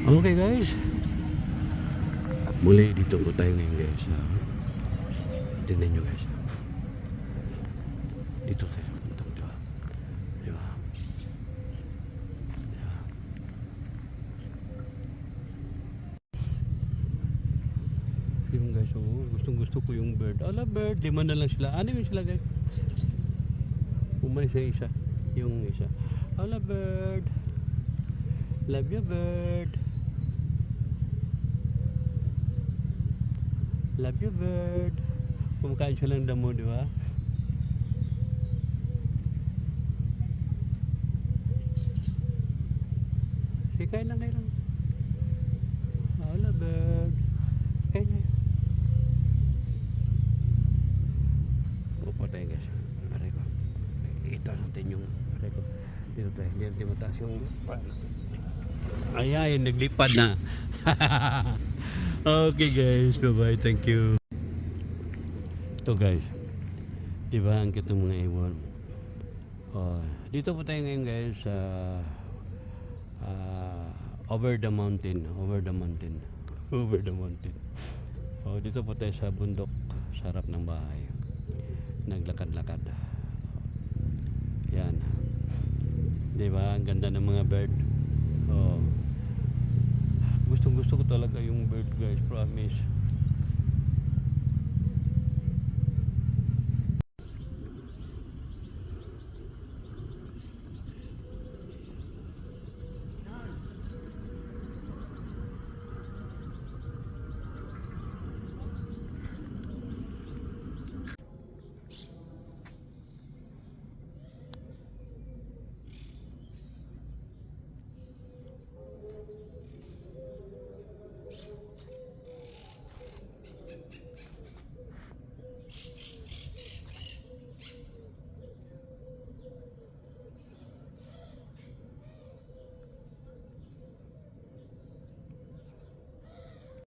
Okay guys, muli dito po tayo ngayon guys. Tingnan nyo guys, dito tayo, diba? Diba? Diba? Yung guys, oh, gustong gusto ko yung bird. Ala bird, 5 na lang sila. Ano yun sila guys? Umalis yung isa. Yung isa. Ala bird. Love you bird. Love you bird. Kumakain siya lang damo, di ba? Sige, kain lang, kain lang. Hello bird. Kain niya. Upo tayo guys. Aray ko. Ito natin yung aray ko. Dito tayo. Dito mataas yung ay, naglipad na. Okay guys, bye bye, thank you. Ito guys, diba ang cute ng mga ibon. Dito po tayo ngayon guys sa over the mountain. Dito po tayo sa bundok, sa harap ng bahay. Naglakad-lakad. Yan. Diba ang ganda ng mga bird. Gustong gusto ko talaga yung bird guys, promise.